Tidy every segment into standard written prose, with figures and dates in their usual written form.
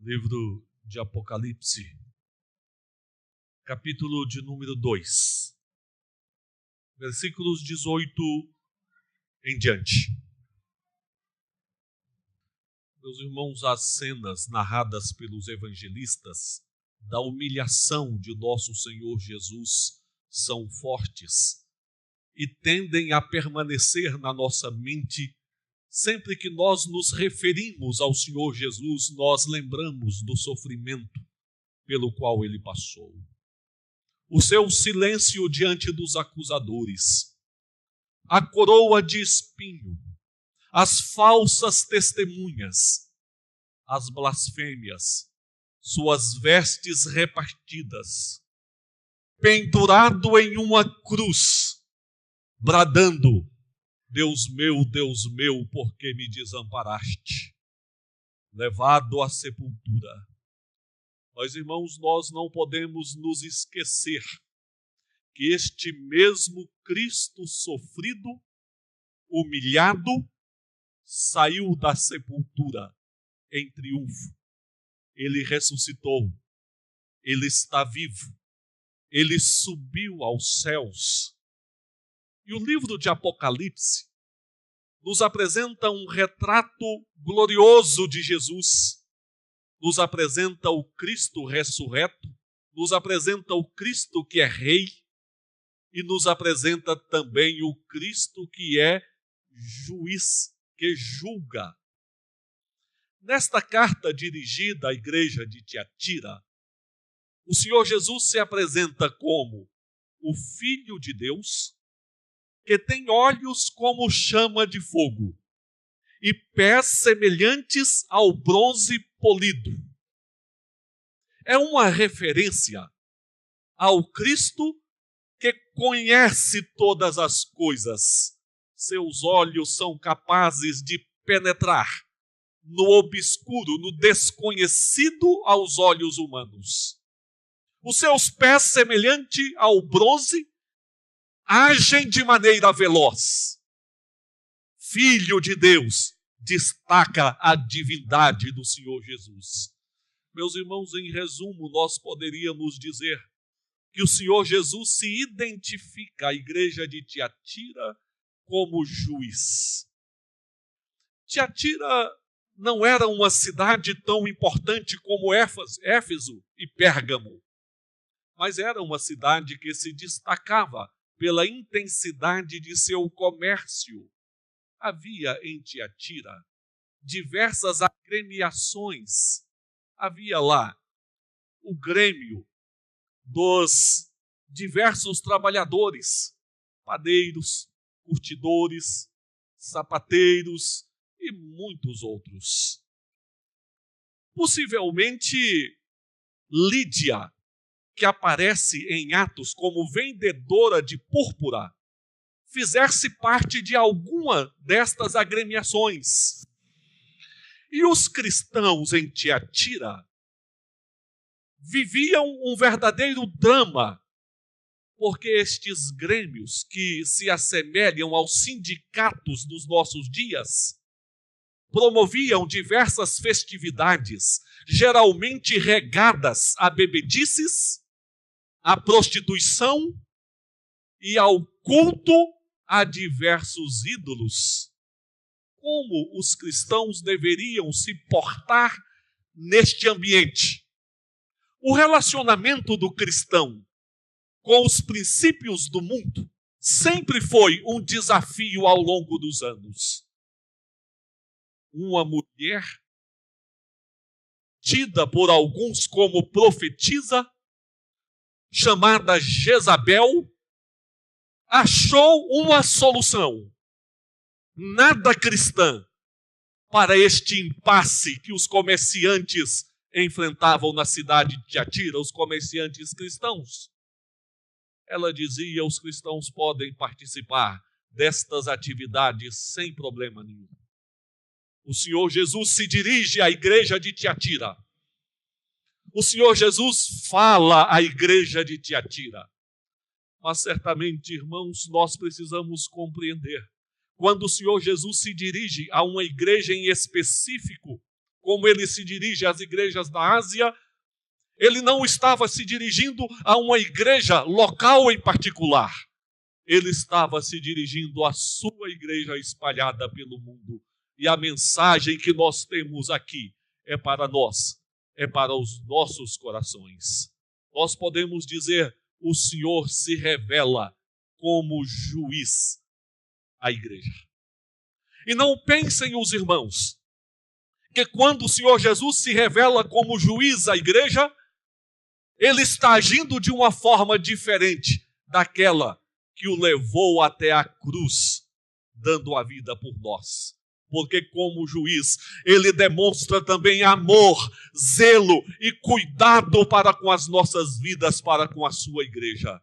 Livro de Apocalipse, capítulo de número 2, versículos 18 em diante. Meus irmãos, as cenas narradas pelos evangelistas da humilhação de nosso Senhor Jesus são fortes e tendem a permanecer na nossa mente. Sempre que nós nos referimos ao Senhor Jesus, nós lembramos do sofrimento pelo qual ele passou. O seu silêncio diante dos acusadores, a coroa de espinho, as falsas testemunhas, as blasfêmias, suas vestes repartidas, pendurado em uma cruz, bradando: Deus meu, por que me desamparaste? Levado à sepultura. Mas, irmãos, nós não podemos nos esquecer que este mesmo Cristo sofrido, humilhado, saiu da sepultura em triunfo. Ele ressuscitou, ele está vivo, ele subiu aos céus. E o livro de Apocalipse nos apresenta um retrato glorioso de Jesus, nos apresenta o Cristo ressurreto, nos apresenta o Cristo que é rei e nos apresenta também o Cristo que é juiz, que julga. Nesta carta dirigida à igreja de Tiatira, o Senhor Jesus se apresenta como o Filho de Deus, que tem olhos como chama de fogo e pés semelhantes ao bronze polido. É uma referência ao Cristo que conhece todas as coisas. Seus olhos são capazes de penetrar no obscuro, no desconhecido aos olhos humanos. Os seus pés, semelhante ao bronze, agem de maneira veloz. Filho de Deus, destaca a divindade do Senhor Jesus. Meus irmãos, em resumo, nós poderíamos dizer que o Senhor Jesus se identifica à igreja de Tiatira como juiz. Tiatira não era uma cidade tão importante como Éfeso e Pérgamo, mas era uma cidade que se destacava pela intensidade de seu comércio. Havia em Tiatira diversas agremiações. Havia lá o grêmio dos diversos trabalhadores, padeiros, curtidores, sapateiros e muitos outros. Possivelmente Lídia, que aparece em Atos como vendedora de púrpura, fizesse parte de alguma destas agremiações. E os cristãos em Tiatira viviam um verdadeiro drama, porque estes grêmios que se assemelham aos sindicatos dos nossos dias promoviam diversas festividades, geralmente regadas a bebedices, à prostituição e ao culto a diversos ídolos. Como os cristãos deveriam se portar neste ambiente? O relacionamento do cristão com os princípios do mundo sempre foi um desafio ao longo dos anos. Uma mulher, tida por alguns como profetisa, chamada Jezabel, achou uma solução nada cristã para este impasse que os comerciantes enfrentavam na cidade de Tiatira, os comerciantes cristãos. Ela dizia: os cristãos podem participar destas atividades sem problema nenhum. O Senhor Jesus se dirige à igreja de Tiatira. O Senhor Jesus fala à igreja de Tiatira. Mas certamente, irmãos, nós precisamos compreender. Quando o Senhor Jesus se dirige a uma igreja em específico, como ele se dirige às igrejas da Ásia, ele não estava se dirigindo a uma igreja local em particular. Ele estava se dirigindo à sua igreja espalhada pelo mundo. E a mensagem que nós temos aqui é para nós, é para os nossos corações. Nós podemos dizer, o Senhor se revela como juiz à igreja. E não pensem os irmãos, que quando o Senhor Jesus se revela como juiz à igreja, ele está agindo de uma forma diferente daquela que o levou até a cruz, dando a vida por nós. Porque como juiz, ele demonstra também amor, zelo e cuidado para com as nossas vidas, para com a sua igreja.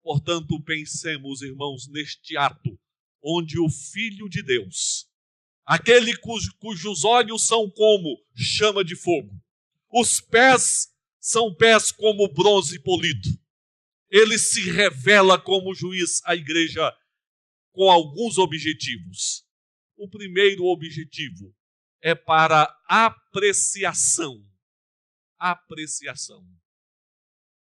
Portanto, pensemos, irmãos, neste ato, onde o Filho de Deus, aquele cujos olhos são como chama de fogo, os pés são pés como bronze polido. Ele se revela como juiz à igreja com alguns objetivos. O primeiro objetivo é para apreciação. Apreciação.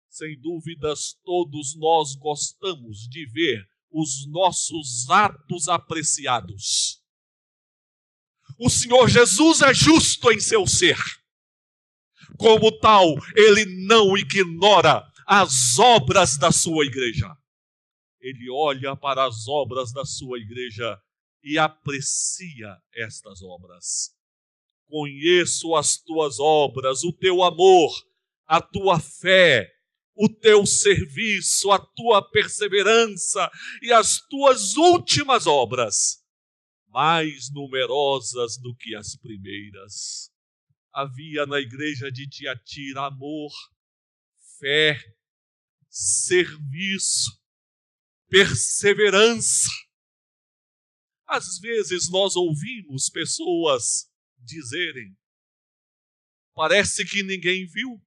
Sem dúvidas, todos nós gostamos de ver os nossos atos apreciados. O Senhor Jesus é justo em seu ser. Como tal, ele não ignora as obras da sua igreja. Ele olha para as obras da sua igreja e aprecia estas obras. Conheço as tuas obras, o teu amor, a tua fé, o teu serviço, a tua perseverança e as tuas últimas obras, mais numerosas do que as primeiras. Havia na igreja de Tiatira amor, fé, serviço, perseverança. Às vezes nós ouvimos pessoas dizerem, parece que ninguém viu,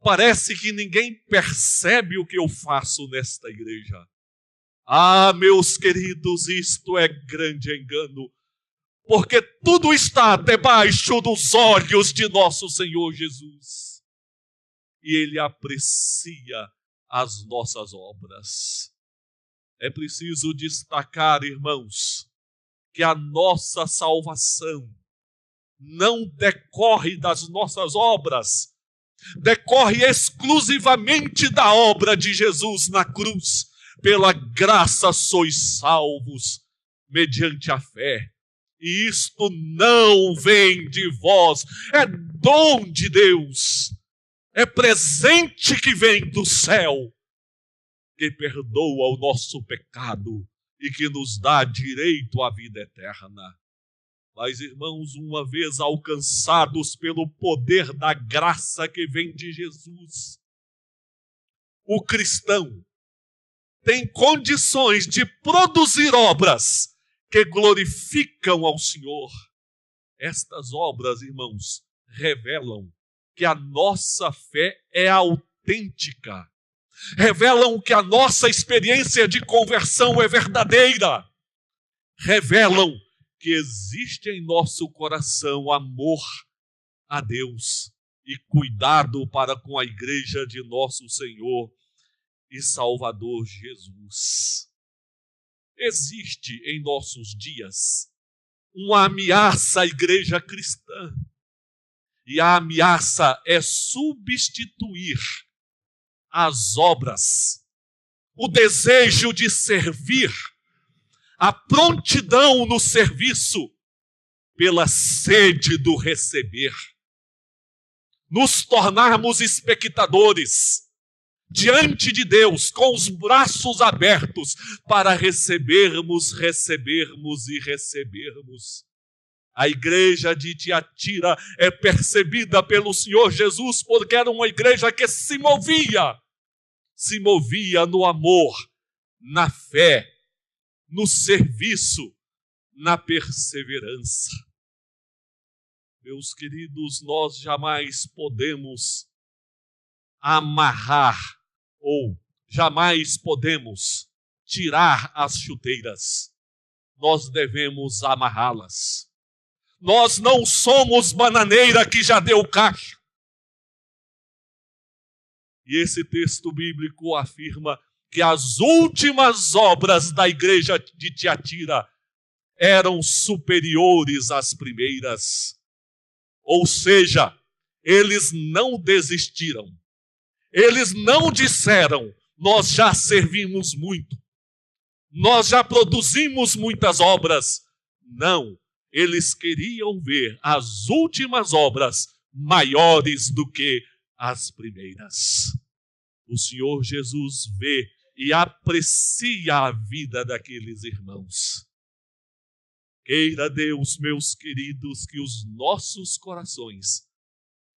parece que ninguém percebe o que eu faço nesta igreja. Ah, meus queridos, isto é grande engano, porque tudo está debaixo dos olhos de nosso Senhor Jesus. E Ele aprecia as nossas obras. É preciso destacar, irmãos, que a nossa salvação não decorre das nossas obras, decorre exclusivamente da obra de Jesus na cruz. Pela graça sois salvos, mediante a fé. E isto não vem de vós, é dom de Deus, é presente que vem do céu, que perdoa o nosso pecado e que nos dá direito à vida eterna. Mas, irmãos, uma vez alcançados pelo poder da graça que vem de Jesus, o cristão tem condições de produzir obras que glorificam ao Senhor. Estas obras, irmãos, revelam que a nossa fé é autêntica, revelam que a nossa experiência de conversão é verdadeira, revelam que existe em nosso coração amor a Deus e cuidado para com a igreja de nosso Senhor e Salvador Jesus. Existe em nossos dias uma ameaça à igreja cristã, e a ameaça é substituir as obras, o desejo de servir, a prontidão no serviço, pela sede do receber. Nos tornarmos espectadores diante de Deus, com os braços abertos, para recebermos e recebermos. A igreja de Tiatira é percebida pelo Senhor Jesus porque era uma igreja que se movia no amor, na fé, no serviço, na perseverança. Meus queridos, nós jamais podemos amarrar ou jamais podemos tirar as chuteiras. Nós devemos amarrá-las. Nós não somos bananeira que já deu cacho. E esse texto bíblico afirma que as últimas obras da igreja de Tiatira eram superiores às primeiras. Ou seja, eles não desistiram. Eles não disseram, nós já servimos muito. Nós já produzimos muitas obras. Não, eles queriam ver as últimas obras maiores do que as primeiras. O Senhor Jesus vê e aprecia a vida daqueles irmãos. Queira Deus, meus queridos, que os nossos corações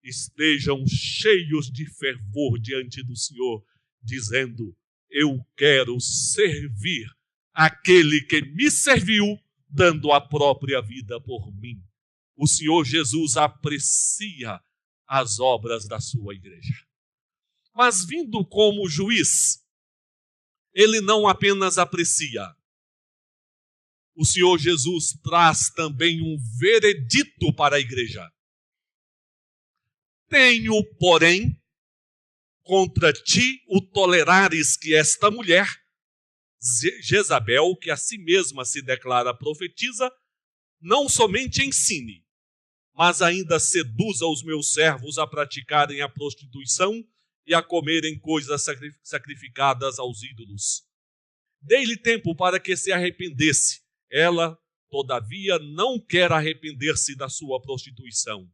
estejam cheios de fervor diante do Senhor, dizendo, eu quero servir aquele que me serviu, dando a própria vida por mim. O Senhor Jesus aprecia as obras da sua igreja. Mas vindo como juiz, ele não apenas aprecia. O Senhor Jesus traz também um veredito para a igreja. Tenho, porém, contra ti o tolerares que esta mulher, Jezabel, que a si mesma se declara profetisa, não somente ensine, mas ainda seduza os meus servos a praticarem a prostituição e a comerem coisas sacrificadas aos ídolos. Dei-lhe tempo para que se arrependesse. Ela, todavia, não quer arrepender-se da sua prostituição.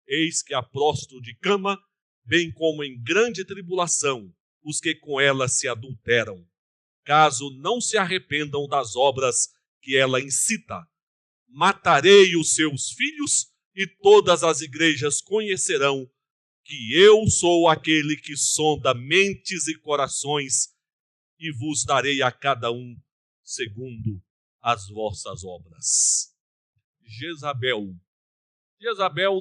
Eis que a prostro de cama, bem como em grande tribulação, os que com ela se adulteram, caso não se arrependam das obras que ela incita. Matarei os seus filhos, e todas as igrejas conhecerão que eu sou aquele que sonda mentes e corações, e vos darei a cada um segundo as vossas obras. Jezabel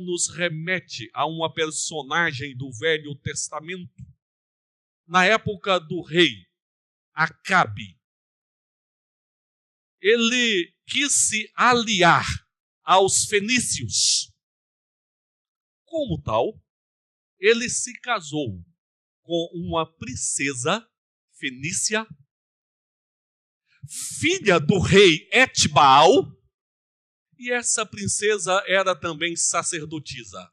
nos remete a uma personagem do Velho Testamento. Na época do rei Acabe, ele quis se aliar aos fenícios. Como tal, ele se casou com uma princesa fenícia, filha do rei Etbaal, e essa princesa era também sacerdotisa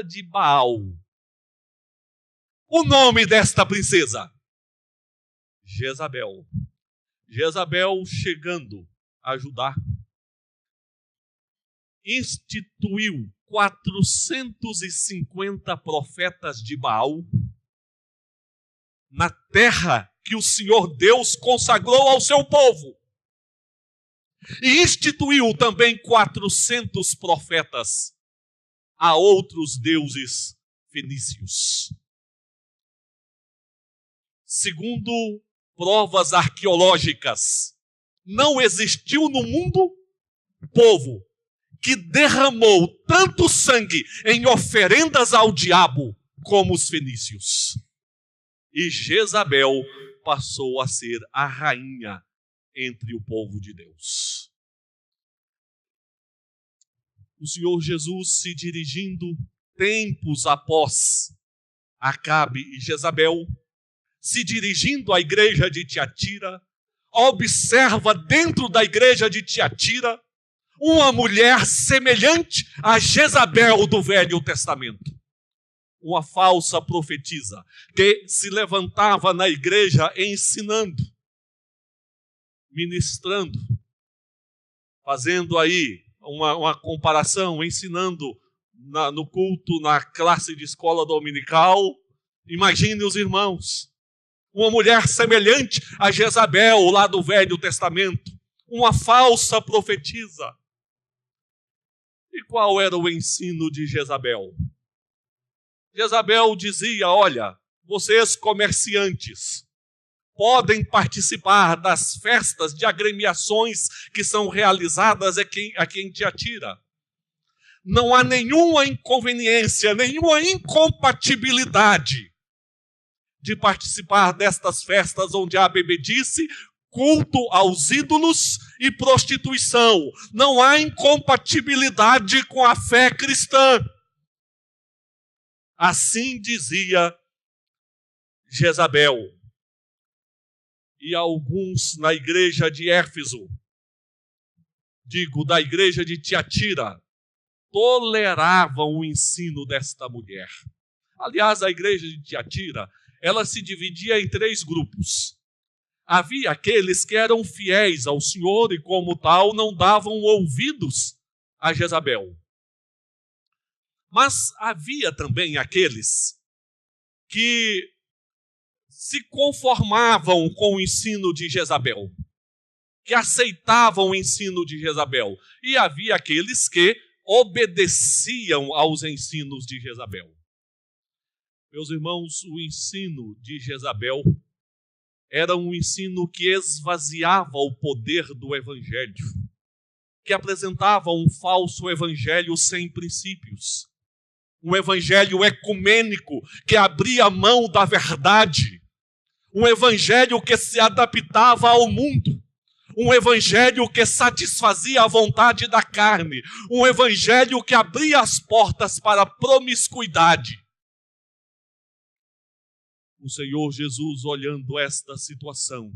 de Baal. O nome desta princesa? Jezabel. Jezabel, chegando a Judá, instituiu 450 profetas de Baal na terra que o Senhor Deus consagrou ao seu povo. E instituiu também 400 profetas a outros deuses fenícios. Segundo provas arqueológicas, não existiu no mundo povo que derramou tanto sangue em oferendas ao diabo como os fenícios. E Jezabel passou a ser a rainha entre o povo de Deus. O Senhor Jesus, se dirigindo tempos após Acabe e Jezabel, se dirigindo à igreja de Tiatira, observa dentro da igreja de Tiatira uma mulher semelhante a Jezabel do Velho Testamento. Uma falsa profetisa que se levantava na igreja ensinando, ministrando, fazendo aí uma comparação, ensinando no culto, na classe de escola dominical. Imagine os irmãos, uma mulher semelhante a Jezabel lá do Velho Testamento, uma falsa profetisa. E qual era o ensino de Jezabel? Jezabel dizia, olha, vocês comerciantes podem participar das festas de agremiações que são realizadas aqui em Tiatira. Não há nenhuma inconveniência, nenhuma incompatibilidade de participar destas festas onde há bebedice, culto aos ídolos e prostituição. Não há incompatibilidade com a fé cristã. Assim dizia Jezabel. E alguns na igreja de Éfeso, da igreja de Tiatira, toleravam o ensino desta mulher. Aliás, a igreja de Tiatira, ela se dividia em 3 grupos. Havia aqueles que eram fiéis ao Senhor e, como tal, não davam ouvidos a Jezabel. Mas havia também aqueles que se conformavam com o ensino de Jezabel, que aceitavam o ensino de Jezabel. E havia aqueles que obedeciam aos ensinos de Jezabel. Meus irmãos, o ensino de Jezabel era um ensino que esvaziava o poder do evangelho, que apresentava um falso evangelho sem princípios. Um evangelho ecumênico que abria mão da verdade. Um evangelho que se adaptava ao mundo. Um evangelho que satisfazia a vontade da carne. Um evangelho que abria as portas para a promiscuidade. O Senhor Jesus, olhando esta situação,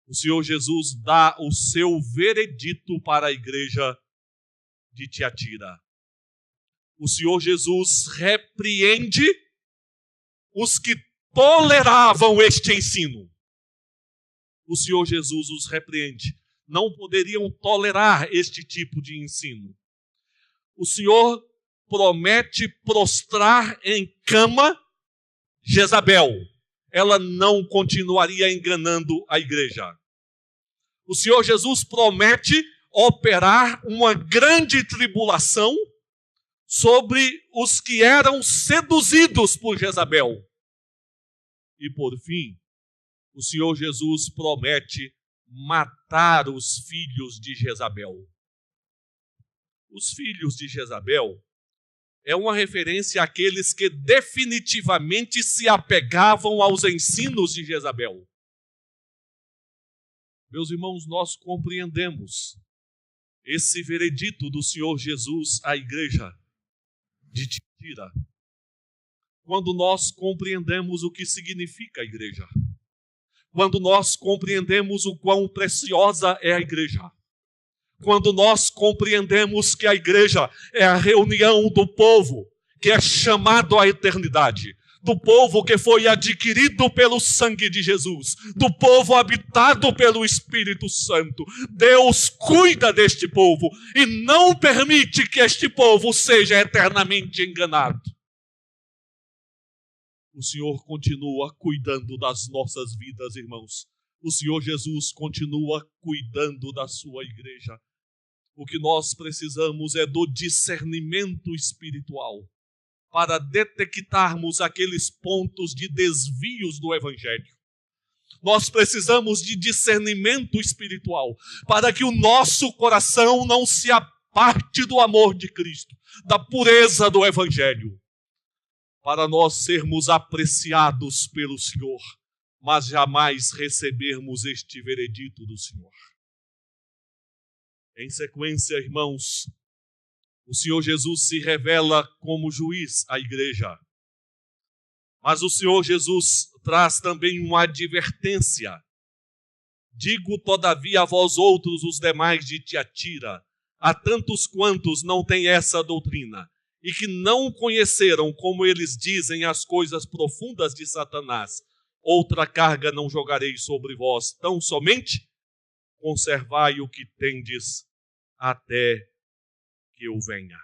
o Senhor Jesus dá o seu veredito para a igreja de Tiatira. O Senhor Jesus repreende os que toleravam este ensino. O Senhor Jesus os repreende. Não poderiam tolerar este tipo de ensino. O Senhor promete prostrar em cama Jezabel. Ela não continuaria enganando a igreja. O Senhor Jesus promete operar uma grande tribulação sobre os que eram seduzidos por Jezabel. E por fim, o Senhor Jesus promete matar os filhos de Jezabel. Os filhos de Jezabel é uma referência àqueles que definitivamente se apegavam aos ensinos de Jezabel. Meus irmãos, nós compreendemos esse veredito do Senhor Jesus à igreja de Tiatira quando nós compreendemos o que significa a igreja. Quando nós compreendemos o quão preciosa é a igreja. Quando nós compreendemos que a igreja é a reunião do povo que é chamado à eternidade, do povo que foi adquirido pelo sangue de Jesus, do povo habitado pelo Espírito Santo. Deus cuida deste povo e não permite que este povo seja eternamente enganado. O Senhor continua cuidando das nossas vidas, irmãos. O Senhor Jesus continua cuidando da sua igreja. O que nós precisamos é do discernimento espiritual para detectarmos aqueles pontos de desvios do Evangelho. Nós precisamos de discernimento espiritual para que o nosso coração não se aparte do amor de Cristo, da pureza do Evangelho, para nós sermos apreciados pelo Senhor, mas jamais recebermos este veredito do Senhor. Em sequência, irmãos, o Senhor Jesus se revela como juiz à igreja. Mas o Senhor Jesus traz também uma advertência. Digo, todavia, a vós outros, os demais de Tiatira, a tantos quantos não têm essa doutrina, e que não conheceram, como eles dizem, as coisas profundas de Satanás, outra carga não jogarei sobre vós, tão somente conservai o que tendes até que eu venha.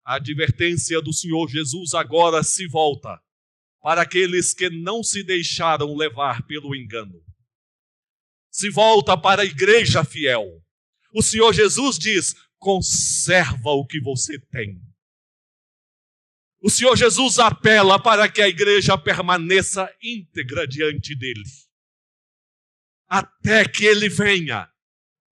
A advertência do Senhor Jesus agora se volta para aqueles que não se deixaram levar pelo engano. Se volta para a igreja fiel. O Senhor Jesus diz: conserva o que você tem. O Senhor Jesus apela para que a igreja permaneça íntegra diante dele, até que ele venha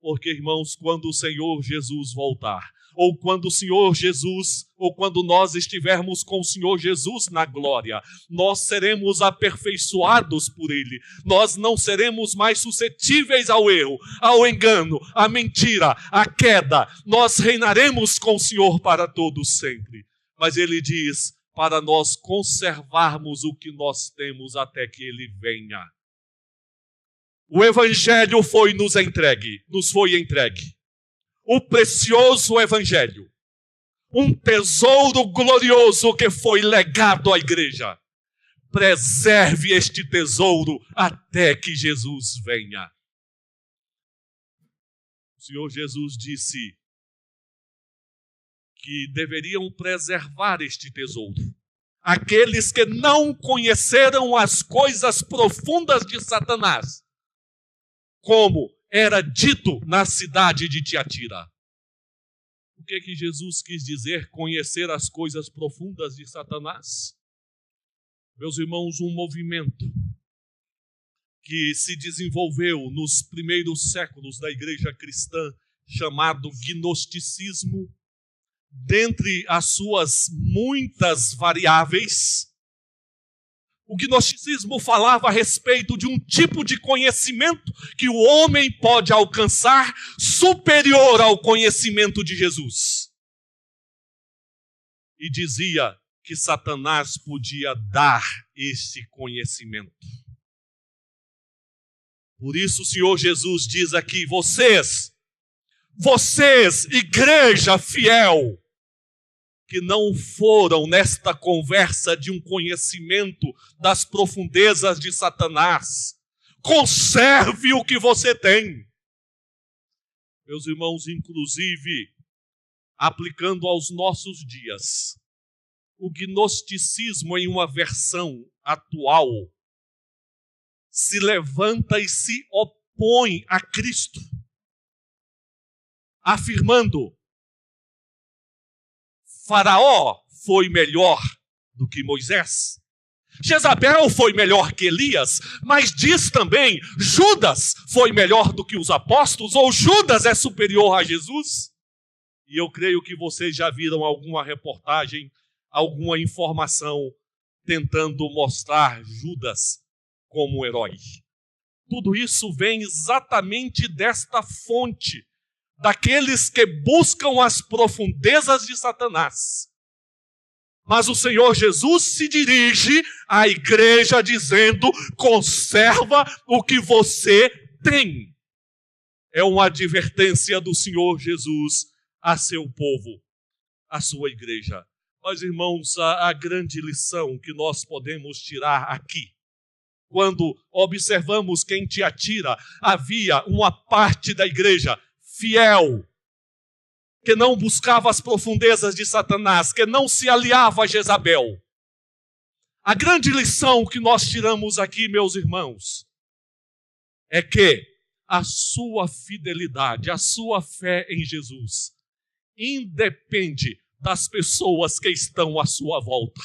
Porque, irmãos, quando o Senhor Jesus voltar, ou quando o Senhor Jesus, ou quando nós estivermos com o Senhor Jesus na glória, nós seremos aperfeiçoados por Ele. Nós não seremos mais suscetíveis ao erro, ao engano, à mentira, à queda. Nós reinaremos com o Senhor para todos sempre. Mas Ele diz, para nós conservarmos o que nós temos até que Ele venha. O Evangelho nos foi entregue. O precioso Evangelho. Um tesouro glorioso que foi legado à igreja. Preserve este tesouro até que Jesus venha. O Senhor Jesus disse que deveriam preservar este tesouro. Aqueles que não conheceram as coisas profundas de Satanás, como era dito na cidade de Tiatira. O que Jesus quis dizer conhecer as coisas profundas de Satanás? Meus irmãos, um movimento que se desenvolveu nos primeiros séculos da igreja cristã, chamado gnosticismo, dentre as suas muitas variáveis, o gnosticismo falava a respeito de um tipo de conhecimento que o homem pode alcançar superior ao conhecimento de Jesus. E dizia que Satanás podia dar esse conhecimento. Por isso o Senhor Jesus diz aqui, vocês, igreja fiel, que não foram nesta conversa de um conhecimento das profundezas de Satanás. Conserve o que você tem. Meus irmãos, inclusive, aplicando aos nossos dias, o gnosticismo em uma versão atual se levanta e se opõe a Cristo, afirmando: Faraó foi melhor do que Moisés. Jezabel foi melhor que Elias, mas diz também, Judas foi melhor do que os apóstolos, ou Judas é superior a Jesus? E eu creio que vocês já viram alguma reportagem, alguma informação tentando mostrar Judas como um herói. Tudo isso vem exatamente desta fonte, daqueles que buscam as profundezas de Satanás. Mas o Senhor Jesus se dirige à igreja dizendo: conserva o que você tem. É uma advertência do Senhor Jesus a seu povo, a sua igreja. Mas, irmãos, a grande lição que nós podemos tirar aqui, quando observamos que em Tiatira havia uma parte da igreja fiel, que não buscava as profundezas de Satanás, que não se aliava a Jezabel. A grande lição que nós tiramos aqui, meus irmãos, é que a sua fidelidade, a sua fé em Jesus, independe das pessoas que estão à sua volta.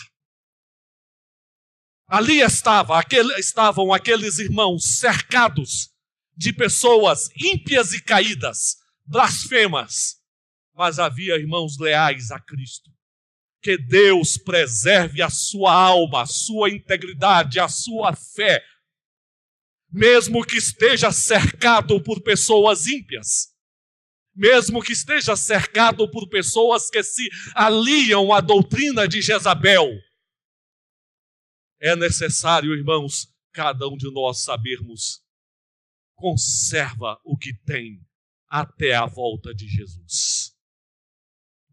Ali estavam aqueles irmãos cercados de pessoas ímpias e caídas, blasfemas, mas havia irmãos leais a Cristo. Que Deus preserve a sua alma, a sua integridade, a sua fé, mesmo que esteja cercado por pessoas ímpias, mesmo que esteja cercado por pessoas que se aliam à doutrina de Jezabel. É necessário, irmãos, cada um de nós sabermos: conserva o que tem até a volta de Jesus.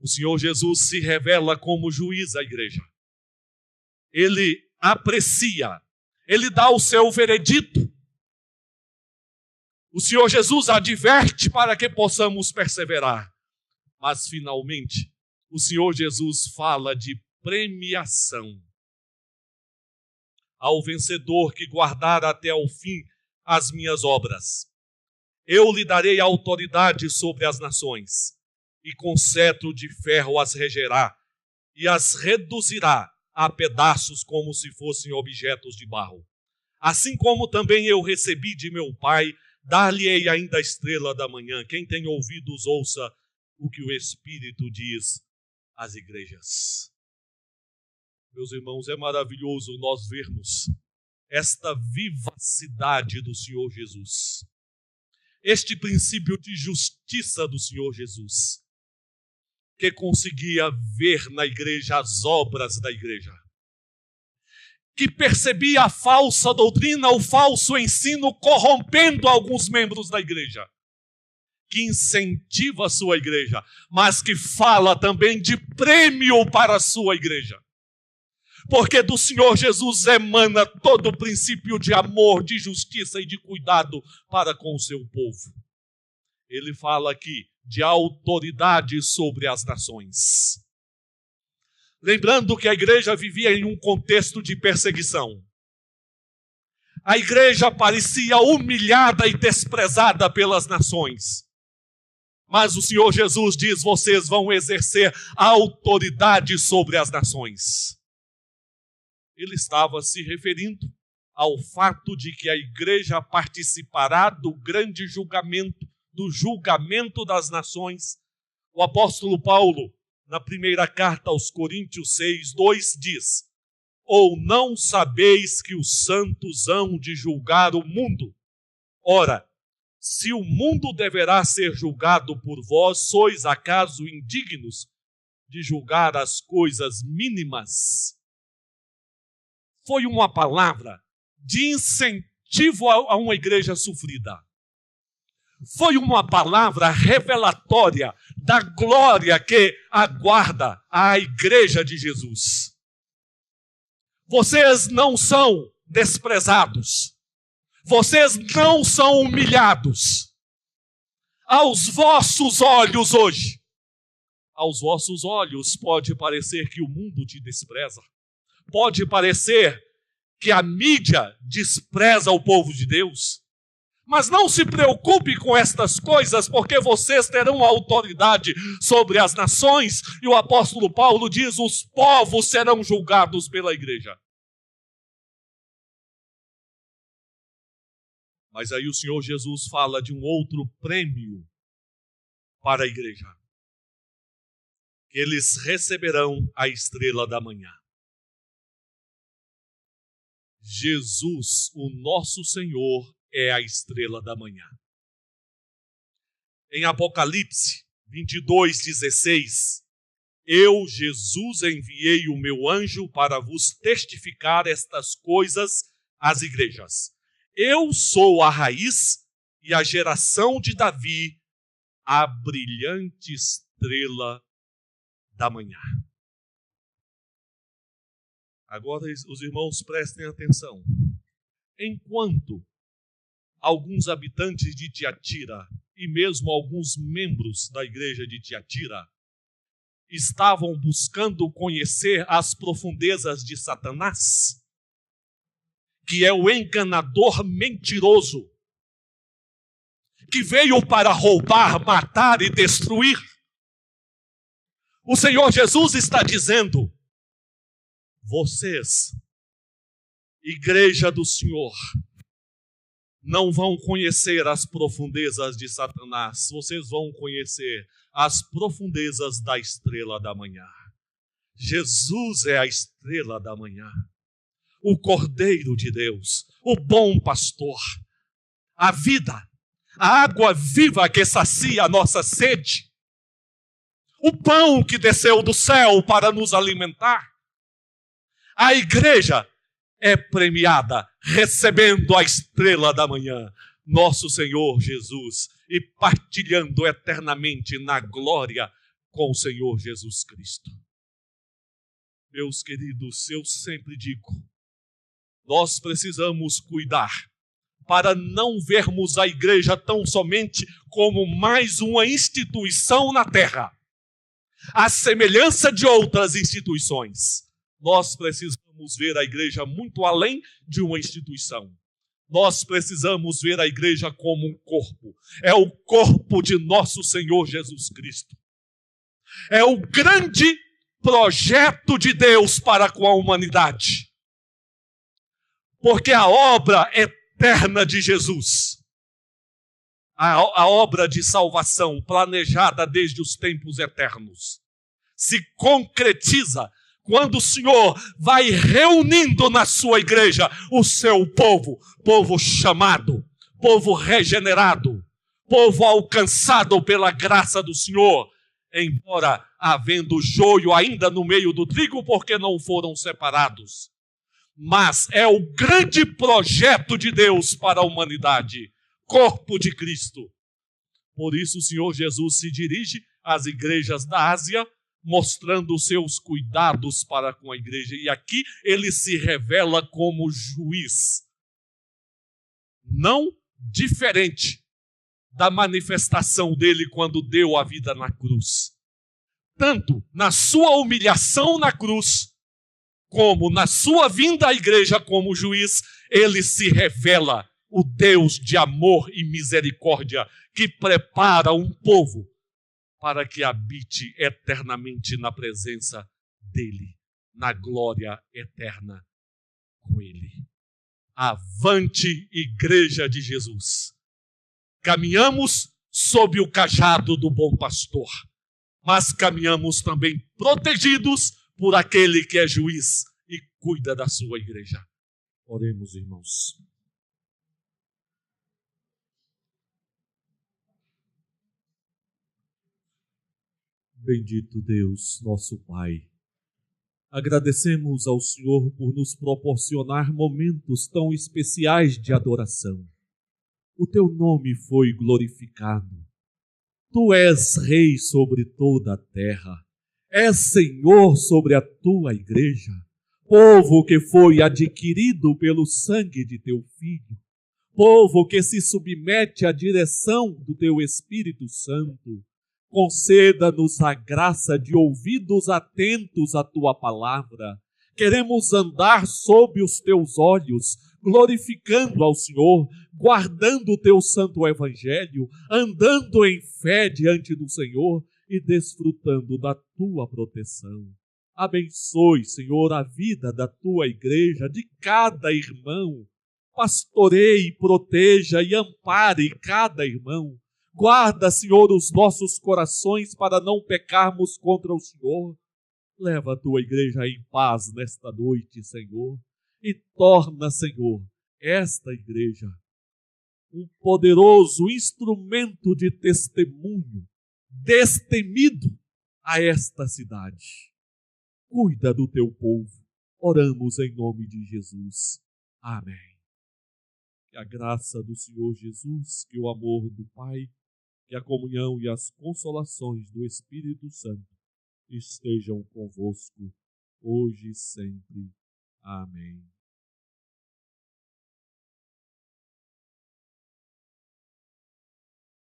O Senhor Jesus se revela como juiz à igreja. Ele aprecia, ele dá o seu veredito. O Senhor Jesus adverte para que possamos perseverar. Mas, finalmente, o Senhor Jesus fala de premiação. Ao vencedor que guardar até o fim as minhas obras, eu lhe darei autoridade sobre as nações, e com cetro de ferro as regerá, e as reduzirá a pedaços como se fossem objetos de barro. Assim como também eu recebi de meu Pai, dar-lhe-ei ainda a estrela da manhã. Quem tem ouvidos, ouça o que o Espírito diz às igrejas. Meus irmãos, é maravilhoso nós vermos esta vivacidade do Senhor Jesus. Este princípio de justiça do Senhor Jesus, que conseguia ver na igreja as obras da igreja, que percebia a falsa doutrina, o falso ensino corrompendo alguns membros da igreja, que incentiva a sua igreja, mas que fala também de prêmio para a sua igreja. Porque do Senhor Jesus emana todo o princípio de amor, de justiça e de cuidado para com o seu povo. Ele fala aqui de autoridade sobre as nações. Lembrando que a igreja vivia em um contexto de perseguição. A igreja parecia humilhada e desprezada pelas nações. Mas o Senhor Jesus diz: vocês vão exercer a autoridade sobre as nações. Ele estava se referindo ao fato de que a igreja participará do grande julgamento, do julgamento das nações. O apóstolo Paulo, na primeira carta aos Coríntios 6:2, diz: ou não sabeis que os santos hão de julgar o mundo? Ora, se o mundo deverá ser julgado por vós, sois acaso indignos de julgar as coisas mínimas? Foi uma palavra de incentivo a uma igreja sofrida. Foi uma palavra revelatória da glória que aguarda a igreja de Jesus. Vocês não são desprezados. Vocês não são humilhados. Aos vossos olhos hoje, aos vossos olhos pode parecer que o mundo te despreza. Pode parecer que a mídia despreza o povo de Deus. Mas não se preocupe com estas coisas, porque vocês terão autoridade sobre as nações. E o apóstolo Paulo diz: os povos serão julgados pela igreja. Mas aí o Senhor Jesus fala de um outro prêmio para a igreja. Eles receberão a estrela da manhã. Jesus, o nosso Senhor, é a estrela da manhã. Em Apocalipse 22:16, eu, Jesus, enviei o meu anjo para vos testificar estas coisas às igrejas. Eu sou a raiz e a geração de Davi, a brilhante estrela da manhã. Agora os irmãos prestem atenção. Enquanto alguns habitantes de Tiatira e mesmo alguns membros da igreja de Tiatira estavam buscando conhecer as profundezas de Satanás, que é o enganador mentiroso, que veio para roubar, matar e destruir, o Senhor Jesus está dizendo: vocês, igreja do Senhor, não vão conhecer as profundezas de Satanás. Vocês vão conhecer as profundezas da estrela da manhã. Jesus é a estrela da manhã, o Cordeiro de Deus, o bom pastor, a vida, a água viva que sacia a nossa sede, o pão que desceu do céu para nos alimentar. A igreja é premiada recebendo a estrela da manhã, nosso Senhor Jesus, e partilhando eternamente na glória com o Senhor Jesus Cristo. Meus queridos, eu sempre digo, nós precisamos cuidar para não vermos a igreja tão somente como mais uma instituição na terra, à semelhança de outras instituições. Nós precisamos ver a igreja muito além de uma instituição. Nós precisamos ver a igreja como um corpo. É o corpo de nosso Senhor Jesus Cristo. É o grande projeto de Deus para com a humanidade. Porque a obra eterna de Jesus a obra de salvação planejada desde os tempos eternos se concretiza quando o Senhor vai reunindo na sua igreja o seu povo, povo chamado, povo regenerado, povo alcançado pela graça do Senhor, embora havendo joio ainda no meio do trigo, porque não foram separados. Mas é o grande projeto de Deus para a humanidade, corpo de Cristo. Por isso o Senhor Jesus se dirige às igrejas da Ásia, mostrando os seus cuidados para com a igreja. E aqui ele se revela como juiz. Não diferente da manifestação dele quando deu a vida na cruz. Tanto na sua humilhação na cruz, como na sua vinda à igreja como juiz, ele se revela o Deus de amor e misericórdia que prepara um povo para que habite eternamente na presença dele, na glória eterna com ele. Avante, Igreja de Jesus! Caminhamos sob o cajado do bom pastor, mas caminhamos também protegidos por aquele que é juiz e cuida da sua igreja. Oremos, irmãos. Bendito Deus, nosso Pai, agradecemos ao Senhor por nos proporcionar momentos tão especiais de adoração. O teu nome foi glorificado. Tu és Rei sobre toda a terra. És Senhor sobre a tua igreja, povo que foi adquirido pelo sangue de teu Filho, povo que se submete à direção do teu Espírito Santo. Conceda-nos a graça de ouvidos atentos à tua palavra. Queremos andar sob os teus olhos, glorificando ao Senhor, guardando o teu santo evangelho, andando em fé diante do Senhor e desfrutando da tua proteção. Abençoe, Senhor, a vida da tua igreja, de cada irmão. Pastoreie, proteja e ampare cada irmão. Guarda, Senhor, os nossos corações para não pecarmos contra o Senhor. Leva a tua igreja em paz nesta noite, Senhor, e torna, Senhor, esta igreja um poderoso instrumento de testemunho, destemido a esta cidade. Cuida do teu povo. Oramos em nome de Jesus. Amém. Que a graça do Senhor Jesus, que o amor do Pai, que a comunhão e as consolações do Espírito Santo estejam convosco, hoje e sempre. Amém.